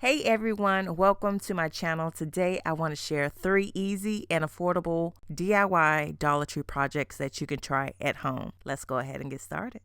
Hey everyone, welcome to my channel. Today I want to share 3 easy and affordable DIY Dollar Tree projects that you can try at home. Let's go ahead and get started.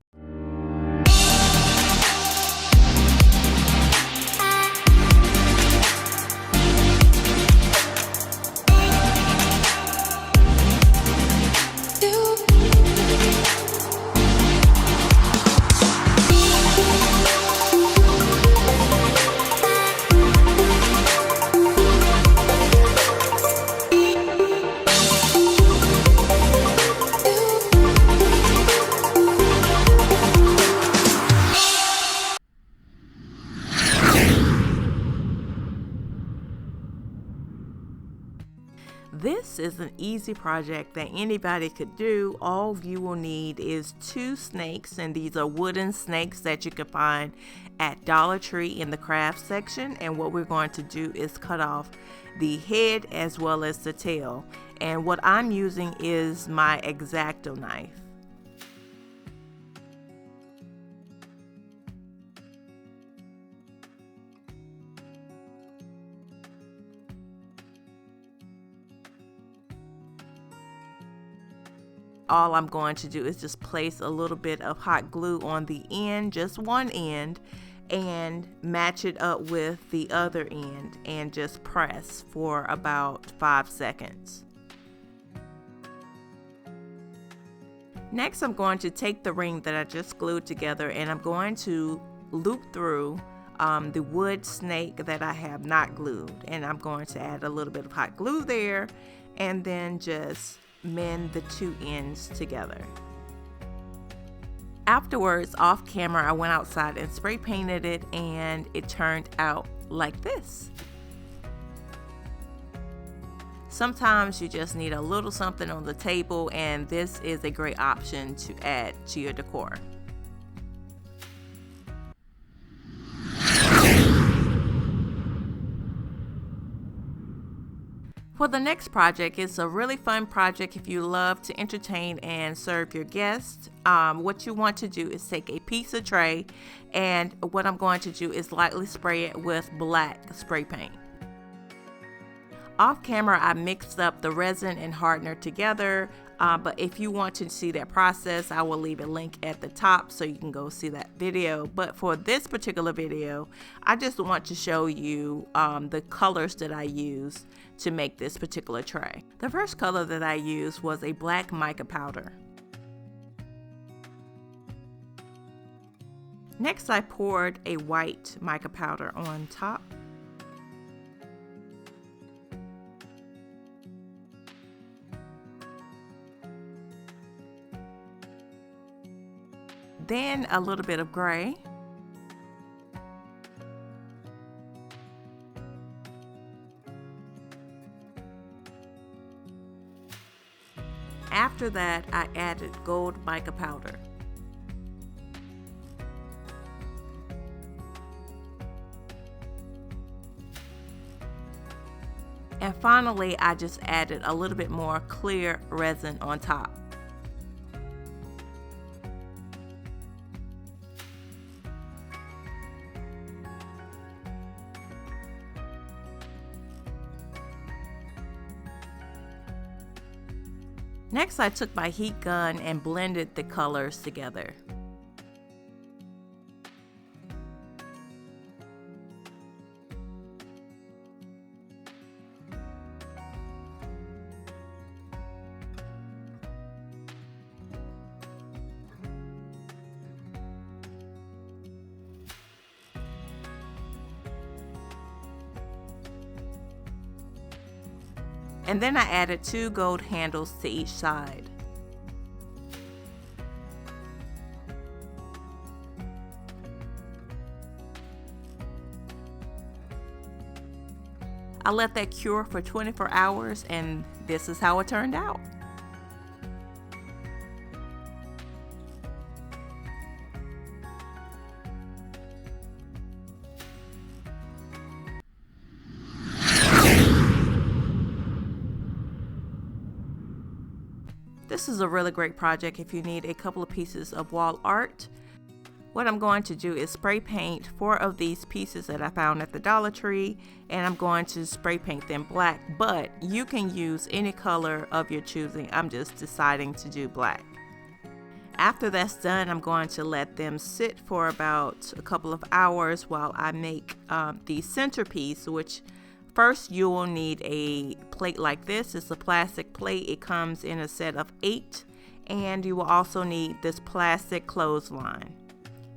This is an easy project that anybody could do. All you will need is 2 snakes, and these are wooden snakes that you can find at Dollar Tree in the craft section. And what we're going to do is cut off the head as well as the tail. And what I'm using is my X-Acto knife. All I'm going to do is just place a little bit of hot glue on the end, just one end, and match it up with the other end and just press for about 5 seconds. Next, I'm going to take the ring that I just glued together and I'm going to loop through the wood snake that I have not glued, and I'm going to add a little bit of hot glue there and then just mend the 2 ends together. Afterwards, off camera, I went outside and spray painted it, and it turned out like this. Sometimes you just need a little something on the table, and this is a great option to add to your decor. For the next project, it's a really fun project if you love to entertain and serve your guests. What you want to do is take a pizza tray, and what I'm going to do is lightly spray it with black spray paint. Off camera, I mixed up the resin and hardener together, but if you want to see that process, I will leave a link at the top so you can go see that video. But for this particular video, I just want to show you the colors that I use to make this particular tray. The first color that I used was a black mica powder. Next, I poured a white mica powder on top. Then a little bit of gray. After that, I added gold mica powder. And finally, I just added a little bit more clear resin on top. Next, I took my heat gun and blended the colors together. And then I added 2 gold handles to each side. I let that cure for 24 hours, and this is how it turned out. This is a really great project if you need a couple of pieces of wall art. What I'm going to do is spray paint 4 of these pieces that I found at the Dollar Tree, and I'm going to spray paint them black, but you can use any color of your choosing. I'm just deciding to do black. After that's done, I'm going to let them sit for about a couple of hours while I make the centerpiece, which first you will need a plate like this. It's a plastic plate. It comes in a set of 8, and you will also need this plastic clothesline.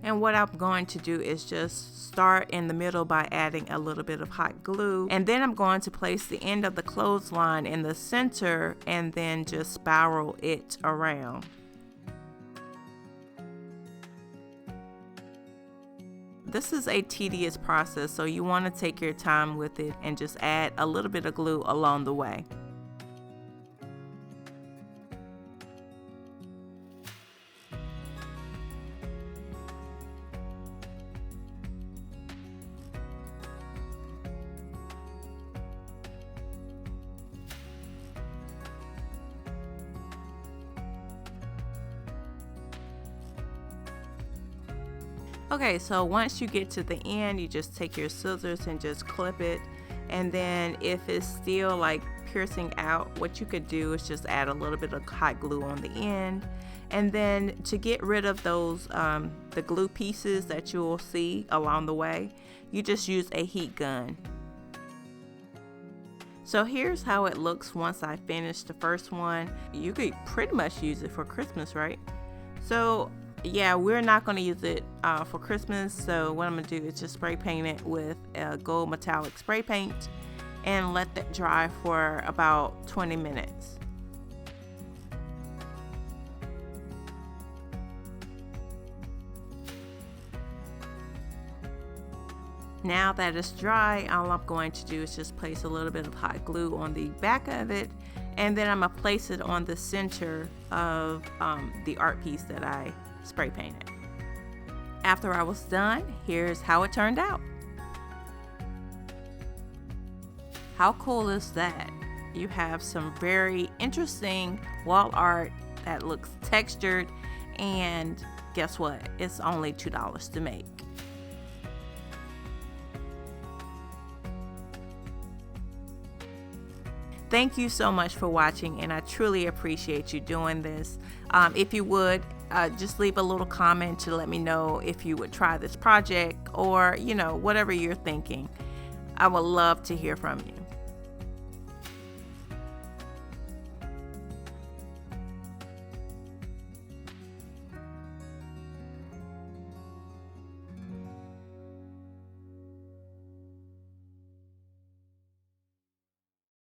And what I'm going to do is just start in the middle by adding a little bit of hot glue, and then I'm going to place the end of the clothesline in the center and then just spiral it around. This is a tedious process, so you want to take your time with it and just add a little bit of glue along the way. Okay, so once you get to the end, you just take your scissors and just clip it. And then if it's still like piercing out, what you could do is just add a little bit of hot glue on the end. And then to get rid of those, the glue pieces that you will see along the way, you just use a heat gun. So here's how it looks once I finish the first one. You could pretty much use it for Christmas, right? So yeah, we're not going to use it for Christmas, so what I'm going to do is just spray paint it with a gold metallic spray paint and let that dry for about 20 minutes. Now that it's dry, all I'm going to do is just place a little bit of hot glue on the back of it, and then I'm going to place it on the center of the art piece that I spray painted. After I was done, here's how it turned out. How cool is that? You have some very interesting wall art that looks textured, and guess what? It's only $2 to make. Thank you so much for watching, and I truly appreciate you doing this. If you would, just leave a little comment to let me know if you would try this project, or whatever you're thinking. I would love to hear from you.